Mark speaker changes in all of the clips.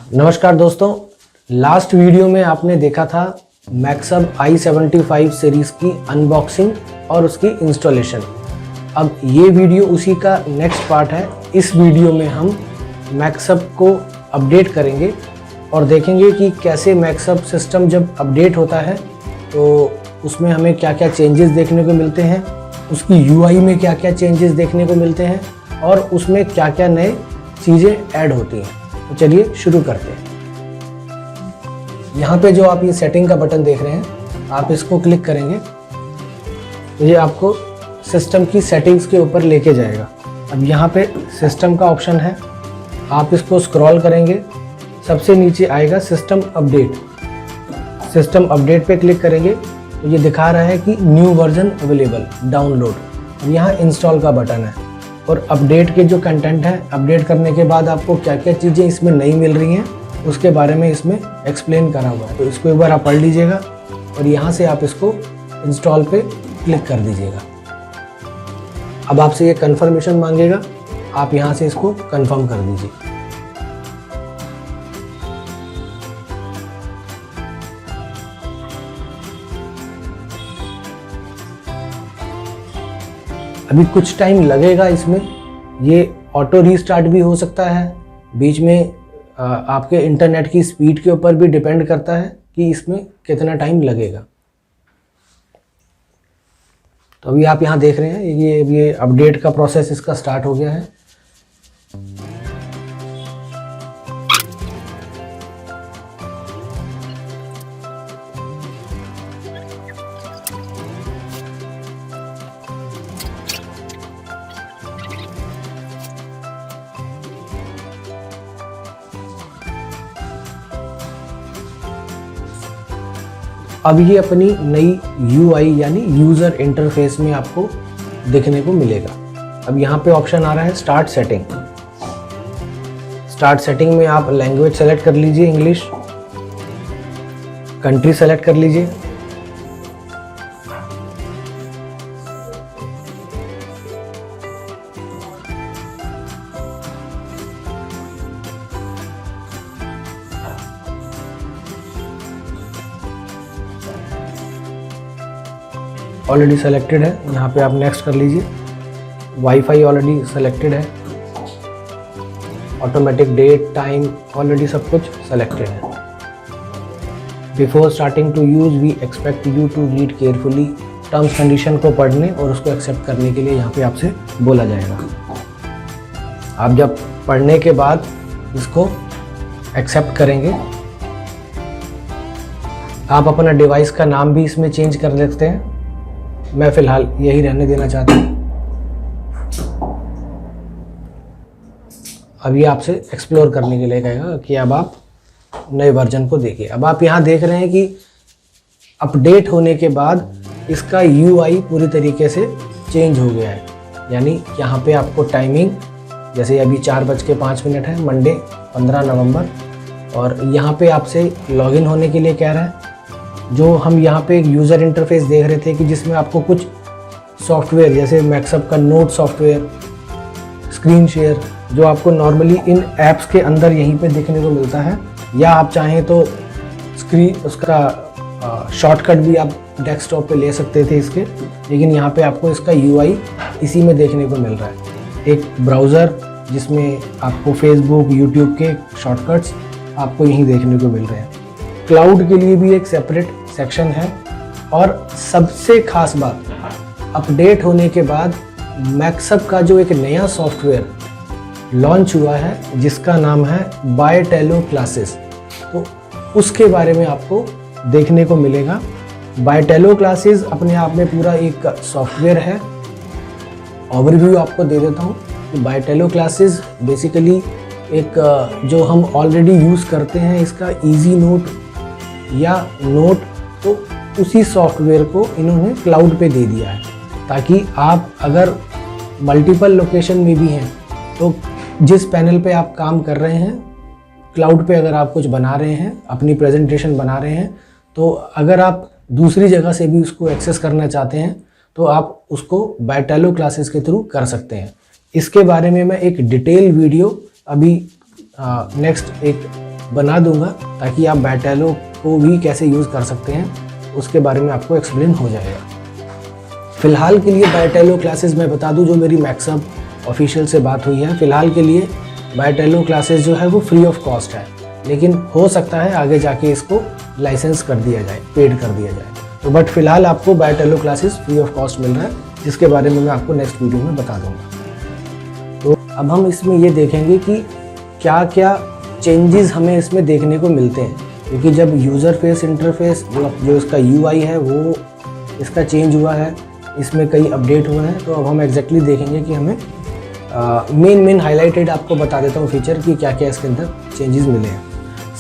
Speaker 1: नमस्कार दोस्तों, last video में आपने देखा था मैक्सअप i75 सीरीज़ की अनबॉक्सिंग और उसकी इंस्टॉलेशन। अब ये वीडियो उसी का नेक्स्ट पार्ट है। इस वीडियो में हम मैक्सअप को अपडेट करेंगे और देखेंगे कि कैसे मैक्सअप सिस्टम जब अपडेट होता है तो उसमें हमें क्या क्या चेंजेस देखने को मिलते हैं, उसकी UI में क्या क्या चेंजेस देखने को मिलते हैं और उसमें क्या क्या नए चीज़ें ऐड होती हैं। तो चलिए शुरू करते हैं। यहाँ पे जो आप ये सेटिंग का बटन देख रहे हैं, आप इसको क्लिक करेंगे तो ये आपको सिस्टम की सेटिंग्स के ऊपर लेके जाएगा। अब यहाँ पे सिस्टम का ऑप्शन है, आप इसको स्क्रॉल करेंगे, सबसे नीचे आएगा सिस्टम अपडेट। सिस्टम अपडेट पे क्लिक करेंगे तो ये दिखा रहा है कि न्यू वर्जन अवेलेबल डाउनलोड। यहाँ इंस्टॉल का बटन है और अपडेट के जो कंटेंट है, अपडेट करने के बाद आपको क्या क्या चीज़ें इसमें नई मिल रही हैं उसके बारे में इसमें एक्सप्लेन करा हुआ है। तो इसको एक बार आप पढ़ लीजिएगा और यहाँ से आप इसको इंस्टॉल पे क्लिक कर दीजिएगा। अब आपसे ये कंफर्मेशन मांगेगा, आप यहाँ से इसको कंफर्म कर दीजिए। अभी कुछ टाइम लगेगा इसमें, ये ऑटो रीस्टार्ट भी हो सकता है, बीच में आपके इंटरनेट की स्पीड के ऊपर भी डिपेंड करता है कि इसमें कितना टाइम लगेगा। तो अभी आप यहाँ देख रहे हैं ये अपडेट का प्रोसेस इसका स्टार्ट हो गया है। अब ये अपनी नई UI यानी यूज़र इंटरफेस में आपको देखने को मिलेगा। अब यहाँ पे ऑप्शन आ रहा है स्टार्ट सेटिंग। स्टार्ट सेटिंग में आप लैंग्वेज सेलेक्ट कर लीजिए, इंग्लिश। कंट्री सेलेक्ट कर लीजिए। ऑलरेडी सेलेक्टेड है, यहाँ पे आप नेक्स्ट कर लीजिए। वाईफाई ऑलरेडी सेलेक्टेड है, ऑटोमेटिक डेट टाइम ऑलरेडी सब कुछ सेलेक्टेड है। Before starting to use we expect you to read carefully. Terms condition को पढ़ने और उसको एक्सेप्ट करने के लिए यहाँ पे आपसे बोला जाएगा। आप जब पढ़ने के बाद इसको एक्सेप्ट करेंगे, आप अपना डिवाइस का नाम भी इसमें चेंज कर सकते हैं। मैं फ़िलहाल यही रहने देना चाहता हूँ। अब ये आपसे एक्सप्लोर करने के लिए कहेगा कि अब आप नए वर्जन को देखिए। अब आप यहाँ देख रहे हैं कि अपडेट होने के बाद इसका UI पूरी तरीके से चेंज हो गया है। यानी यहाँ पे आपको टाइमिंग, जैसे अभी 4:05 है, मंडे 15 नवंबर, और यहाँ पे आपसे लॉगिन होने के लिए कह रहा है। जो हम यहाँ पे एक यूज़र इंटरफेस देख रहे थे कि जिसमें आपको कुछ सॉफ्टवेयर जैसे मैक्सअप का नोट सॉफ्टवेयर, स्क्रीन शेयर, जो आपको नॉर्मली इन ऐप्स के अंदर यहीं पे देखने को मिलता है, या आप चाहें तो स्क्रीन उसका शॉर्टकट भी आप डेस्कटॉप पे ले सकते थे इसके, लेकिन यहाँ पे आपको इसका UI इसी में देखने को मिल रहा है। एक ब्राउज़र जिसमें आपको फेसबुक, यूट्यूब के शॉर्टकट्स आपको यहीं देखने को मिल रहे हैं। क्लाउड के लिए भी एक सेपरेट सेक्शन है। और सबसे खास बात, अपडेट होने के बाद मैक्सअप का जो एक नया सॉफ्टवेयर लॉन्च हुआ है जिसका नाम है बायटेलो क्लासेस, तो उसके बारे में आपको देखने को मिलेगा। बायटेलो क्लासेस अपने आप में पूरा एक सॉफ्टवेयर है। ओवरव्यू आपको दे देता हूँ कि बायटेलो क्लासेस बेसिकली एक जो हम ऑलरेडी यूज़ करते हैं इसका इजी नोट या नोट, तो उसी सॉफ्टवेयर को इन्होंने क्लाउड पे दे दिया है, ताकि आप अगर मल्टीपल लोकेशन में भी हैं तो जिस पैनल पे आप काम कर रहे हैं, क्लाउड पे अगर आप कुछ बना रहे हैं, अपनी प्रेजेंटेशन बना रहे हैं, तो अगर आप दूसरी जगह से भी उसको एक्सेस करना चाहते हैं तो आप उसको बायटेलो क्लासेस के थ्रू कर सकते हैं। इसके बारे में मैं एक डिटेल वीडियो अभी नेक्स्ट एक बना दूंगा ताकि आप बैटेलो को भी कैसे यूज़ कर सकते हैं उसके बारे में आपको एक्सप्लेन हो जाएगा। फ़िलहाल के लिए बैटेलो क्लासेस मैं बता दूं, जो मेरी मैक्सअप ऑफिशियल से बात हुई है, फ़िलहाल के लिए बैटेलो क्लासेस जो है वो फ्री ऑफ कॉस्ट है, लेकिन हो सकता है आगे जाके इसको लाइसेंस कर दिया जाए, पेड कर दिया जाए। तो बट फिलहाल आपको बैटेलो क्लासेस फ्री ऑफ कॉस्ट मिल रहा है, जिसके बारे में मैं आपको नेक्स्ट वीडियो में बता दूंगा। तो अब हम इसमें ये देखेंगे कि क्या क्या चेंजेस हमें इसमें देखने को मिलते हैं, क्योंकि जब यूज़र फेस इंटरफेस जो इसका UI है वो इसका चेंज हुआ है, इसमें कई अपडेट हुए हैं। तो अब हम एग्जैक्टली देखेंगे कि हमें मेन हाईलाइटेड आपको बता देता हूँ फीचर कि क्या क्या इसके अंदर चेंजेस मिले हैं।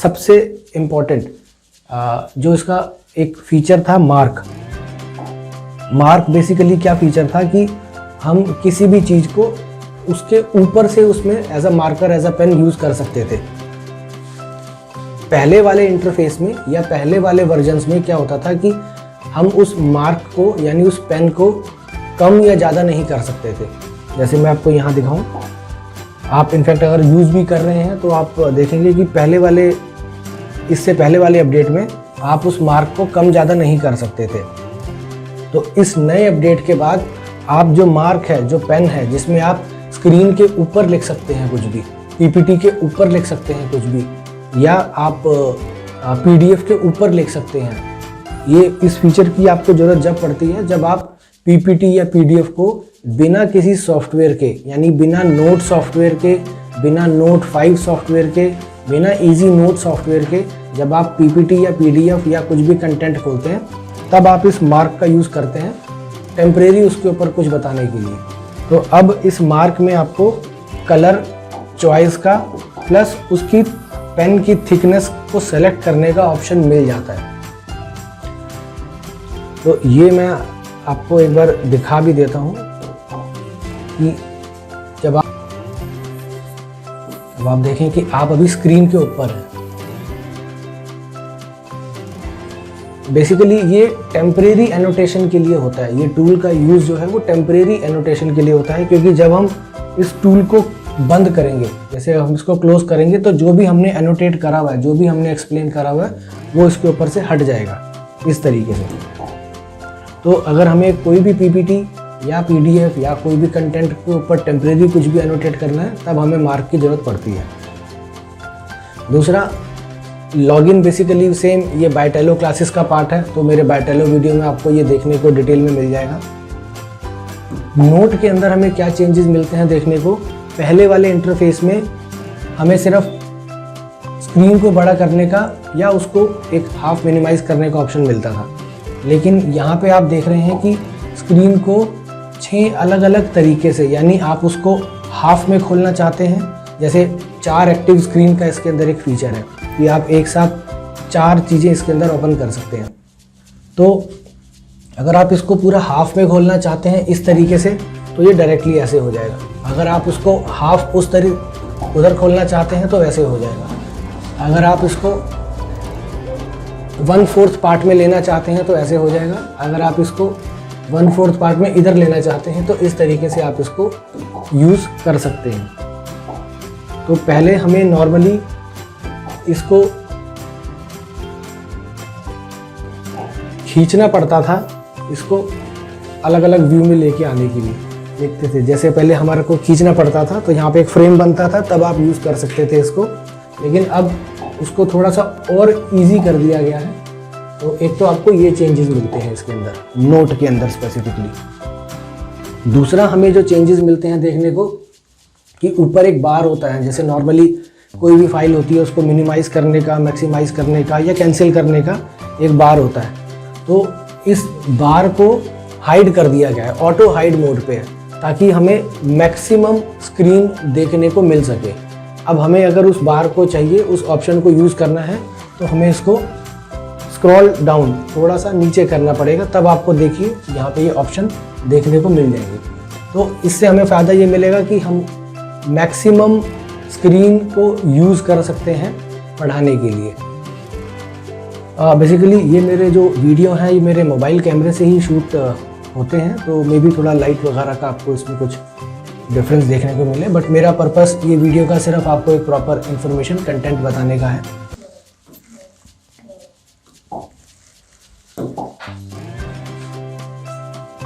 Speaker 1: सबसे इम्पोर्टेंट जो इसका एक फीचर था मार्क बेसिकली क्या फीचर था कि हम किसी भी चीज़ को उसके ऊपर से उसमें as a marker as a pen use कर सकते थे। पहले वाले इंटरफेस में या पहले वाले वर्जन्स में क्या होता था कि हम उस मार्क को यानी उस पेन को कम या ज़्यादा नहीं कर सकते थे। जैसे मैं आपको यहाँ दिखाऊं, आप इनफैक्ट अगर यूज़ भी कर रहे हैं तो आप देखेंगे कि इससे पहले वाले अपडेट में आप उस मार्क को कम ज़्यादा नहीं कर सकते थे। तो इस नए अपडेट के बाद आप जो मार्क है, जो पेन है, जिसमें आप स्क्रीन के ऊपर लिख सकते हैं कुछ भी, PPT के ऊपर लिख सकते हैं कुछ भी, या आप PDF के ऊपर लिख सकते हैं। ये इस फीचर की आपको ज़रूरत जब पड़ती है जब आप PPT या PDF को बिना किसी सॉफ्टवेयर के, यानी बिना नोट सॉफ्टवेयर के, बिना नोट 5 सॉफ्टवेयर के, बिना इजी नोट सॉफ्टवेयर के, जब आप PPT या PDF या कुछ भी कंटेंट खोलते हैं तब आप इस मार्क का यूज़ करते हैं टेम्परेरी उसके ऊपर कुछ बताने के लिए। तो अब इस मार्क में आपको कलर चॉइस का प्लस उसकी पेन की थिकनेस को सेलेक्ट करने का ऑप्शन मिल जाता है। तो ये मैं आपको एक बार दिखा भी देता हूँ कि जब आप देखें कि आप अभी स्क्रीन के ऊपर हैं। बेसिकली ये टेम्परेरी एनोटेशन के लिए होता है, ये टूल का यूज़ जो है वो टेम्परेरी एनोटेशन के लिए होता है, क्योंकि जब हम इस टूल को बंद करेंगे, जैसे हम इसको क्लोज करेंगे, तो जो भी हमने एनोटेट करा हुआ है, जो भी हमने एक्सप्लेन करा हुआ है, वो इसके ऊपर से हट जाएगा इस तरीके से। तो अगर हमें कोई भी PPT या PDF या कोई भी कंटेंट के ऊपर टेम्परेरी कुछ भी एनोटेट करना है, तब हमें मार्क की ज़रूरत पड़ती है। दूसरा, लॉगिन बेसिकली सेम ये बैटेलो क्लासेस का पार्ट है, तो मेरे बैटेलो वीडियो में आपको ये देखने को डिटेल में मिल जाएगा। नोट के अंदर हमें क्या चेंजेस मिलते हैं देखने को, पहले वाले इंटरफेस में हमें सिर्फ स्क्रीन को बड़ा करने का या उसको एक हाफ मिनिमाइज करने का ऑप्शन मिलता था, लेकिन यहाँ पे आप देख रहे हैं कि स्क्रीन को 6 अलग अलग तरीके से, यानी आप उसको हाफ में खोलना चाहते हैं, जैसे 4 एक्टिव स्क्रीन का इसके अंदर एक फीचर है कि आप एक साथ 4 चीज़ें इसके अंदर ओपन कर सकते हैं। तो अगर आप इसको पूरा हाफ में खोलना चाहते हैं इस तरीके से, तो ये डायरेक्टली ऐसे हो जाएगा। अगर आप उसको हाफ उधर खोलना चाहते हैं तो वैसे हो जाएगा। अगर आप इसको 1/4 पार्ट में लेना चाहते हैं तो ऐसे हो जाएगा। अगर आप इसको 1/4 पार्ट में इधर लेना चाहते हैं तो इस तरीके से आप इसको यूज़ कर सकते हैं। तो पहले हमें नॉर्मली इसको खींचना पड़ता था, इसको अलग अलग व्यू में लेके आने के लिए देखते थे। जैसे पहले हमारे को खींचना पड़ता था तो यहाँ पे एक फ्रेम बनता था, तब आप यूज़ कर सकते थे इसको, लेकिन अब उसको थोड़ा सा और इजी कर दिया गया है। तो एक तो आपको ये चेंजेस मिलते हैं इसके अंदर, नोट के अंदर स्पेसिफिकली। दूसरा हमें जो चेंजेस मिलते हैं देखने को कि ऊपर एक बार होता है, जैसे नॉर्मली कोई भी फाइल होती है उसको मिनिमाइज़ करने का, मैक्सिमाइज करने का या कैंसिल करने का एक बार होता है। तो इस बार को हाइड कर दिया गया है, ऑटो हाइड मोड पे है, ताकि हमें मैक्सिमम स्क्रीन देखने को मिल सके। अब हमें अगर उस बार को चाहिए, उस ऑप्शन को यूज़ करना है, तो हमें इसको स्क्रॉल डाउन थोड़ा सा नीचे करना पड़ेगा, तब आपको देखिए यहाँ पे ये ऑप्शन देखने को मिल जाएंगे। तो इससे हमें फ़ायदा ये मिलेगा कि हम मैक्सिमम स्क्रीन को यूज़ कर सकते हैं पढ़ाने के लिए। बेसिकली ये मेरे जो वीडियो हैं ये मेरे मोबाइल कैमरे से ही शूट होते हैं, तो मे भी थोड़ा लाइट वगैरह का आपको इसमें कुछ डिफरेंस देखने को मिले, बट मेरा पर्पस ये वीडियो का सिर्फ आपको एक प्रॉपर इन्फॉर्मेशन कंटेंट बताने का है।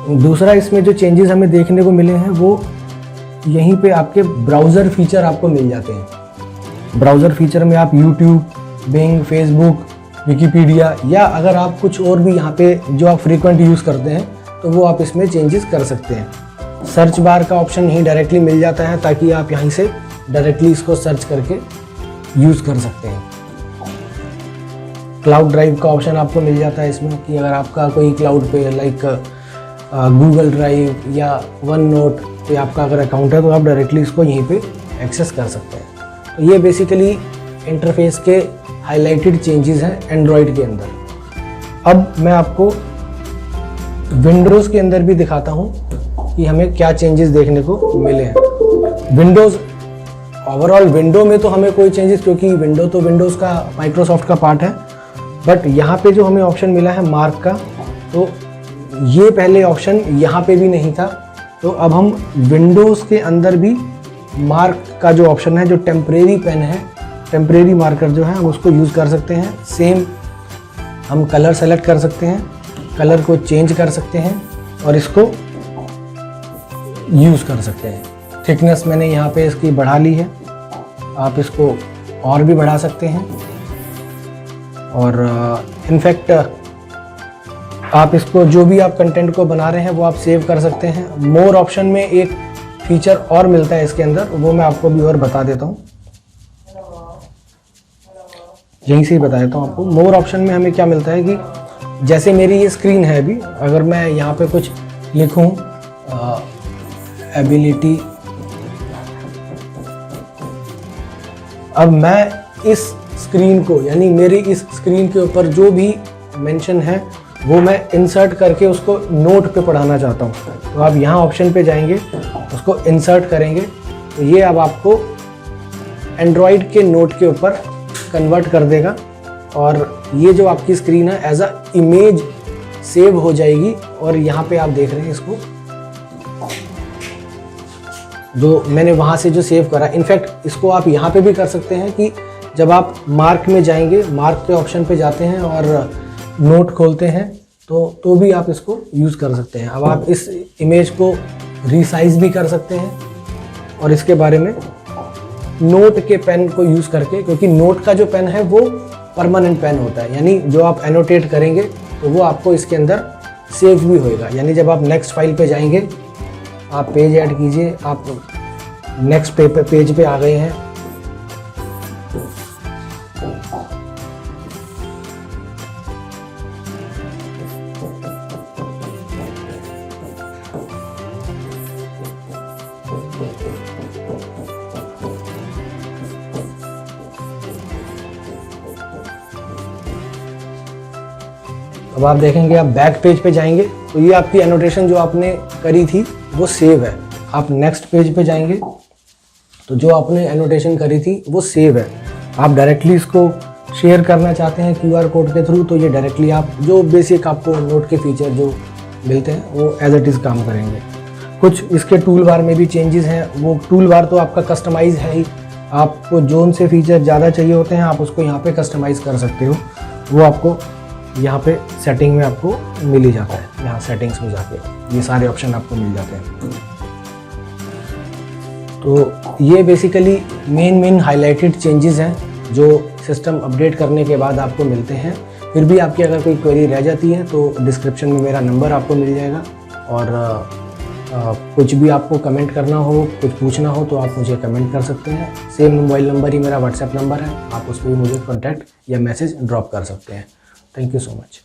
Speaker 1: दूसरा इसमें जो चेंजेस हमें देखने को मिले हैं वो यहीं पे आपके ब्राउज़र फीचर आपको मिल जाते हैं। ब्राउज़र फीचर में आप यूट्यूब, बिंग, फेसबुक, विकिपीडिया या अगर आप कुछ और भी यहाँ पे जो आप फ्रीक्वेंट यूज़ करते हैं तो वो आप इसमें चेंजेस कर सकते हैं। सर्च बार का ऑप्शन यहीं डायरेक्टली मिल जाता है ताकि आप यहीं से डायरेक्टली इसको सर्च करके यूज़ कर सकते हैं। क्लाउड ड्राइव का ऑप्शन आपको मिल जाता है इसमें कि अगर आपका कोई क्लाउड पे लाइक गूगल ड्राइव या वन नोट पे आपका अगर अकाउंट है तो आप डायरेक्टली इसको यहीं पे एक्सेस कर सकते हैं। तो ये बेसिकली इंटरफेस के हाईलाइटेड चेंजेस हैं एंड्रॉयड के अंदर। अब मैं आपको विंडोज़ के अंदर भी दिखाता हूँ कि हमें क्या चेंजेस देखने को मिले हैं। विंडोज़ ओवरऑल विंडो में तो हमें कोई चेंजेस, क्योंकि विंडो तो विंडोज़ का माइक्रोसॉफ्ट का पार्ट है, बट यहाँ पे जो हमें ऑप्शन मिला है मार्क का, तो ये पहले ऑप्शन यहाँ पे भी नहीं था। तो अब हम विंडोज़ के अंदर भी मार्क का जो ऑप्शन है, जो टेम्परेरी पेन है, टेम्परेरी मार्कर जो है, हम उसको यूज़ कर सकते हैं। सेम हम कलर सेलेक्ट कर सकते हैं, कलर को चेंज कर सकते हैं और इसको यूज़ कर सकते हैं। थिकनेस मैंने यहाँ पे इसकी बढ़ा ली है, आप इसको और भी बढ़ा सकते हैं। और इनफैक्ट आप इसको जो भी आप कंटेंट को बना रहे हैं वो आप सेव कर सकते हैं। मोर ऑप्शन में एक फीचर और मिलता है इसके अंदर, वो मैं आपको भी और बता देता हूँ, यहीं से ही बता देता हूँ आपको। मोर ऑप्शन में हमें क्या मिलता है कि जैसे मेरी ये स्क्रीन है अभी, अगर मैं यहाँ पे कुछ लिखूँ एबिलिटी, अब मैं इस स्क्रीन को, यानी मेरी इस स्क्रीन के ऊपर जो भी मेंशन है वो मैं इंसर्ट करके उसको नोट पे पढ़ाना चाहता हूँ। तो आप यहाँ ऑप्शन पे जाएंगे, उसको इंसर्ट करेंगे, तो ये अब आपको एंड्रॉयड के नोट के ऊपर कन्वर्ट कर देगा और ये जो आपकी स्क्रीन है एज अ इमेज सेव हो जाएगी। और यहाँ पे आप देख रहे हैं इसको, जो मैंने वहाँ से जो सेव करा, इनफैक्ट इसको आप यहाँ पे भी कर सकते हैं कि जब आप मार्क में जाएंगे, मार्क के ऑप्शन पे जाते हैं और नोट खोलते हैं तो भी आप इसको यूज़ कर सकते हैं। अब आप इस इमेज को रीसाइज भी कर सकते हैं और इसके बारे में नोट के पेन को यूज़ करके, क्योंकि नोट का जो पेन है वो परमानेंट पेन होता है, यानी जो आप एनोटेट करेंगे तो वो आपको इसके अंदर सेव भी होएगा। यानी जब आप नेक्स्ट फाइल पे जाएंगे, आप पेज ऐड कीजिए, आप नेक्स्ट पेज पे आ गए हैं, अब आप देखेंगे आप बैक पेज पे जाएंगे तो ये आपकी एनोटेशन जो आपने करी थी वो सेव है। आप नेक्स्ट पेज पे जाएंगे तो जो आपने एनोटेशन करी थी वो सेव है। आप डायरेक्टली इसको शेयर करना चाहते हैं QR कोड के थ्रू, तो ये डायरेक्टली आप जो बेसिक आपको नोट के फीचर जो मिलते हैं वो एज इट इज़ काम करेंगे। कुछ इसके टूल बार में भी चेंजेस हैं, वो टूल बार तो आपका कस्टमाइज़ है ही, आपको जोन से फीचर ज़्यादा चाहिए होते हैं आप उसको यहाँ पे कस्टमाइज़ कर सकते हो। वो आपको यहाँ पे सेटिंग में आपको मिल ही जाता है, यहाँ सेटिंग्स में जाके ये सारे ऑप्शन आपको मिल जाते हैं। तो ये बेसिकली मेन हाईलाइटेड चेंजेस हैं जो सिस्टम अपडेट करने के बाद आपको मिलते हैं। फिर भी आपकी अगर कोई क्वेरी रह जाती है तो डिस्क्रिप्शन में मेरा नंबर आपको मिल जाएगा, और कुछ भी आपको कमेंट करना हो, कुछ पूछना हो तो आप मुझे कमेंट कर सकते हैं। सेम मोबाइल नंबर ही मेरा व्हाट्सएप नंबर है, आप उस पर भी मुझे कॉन्टैक्ट या मैसेज ड्रॉप कर सकते हैं। Thank you so much.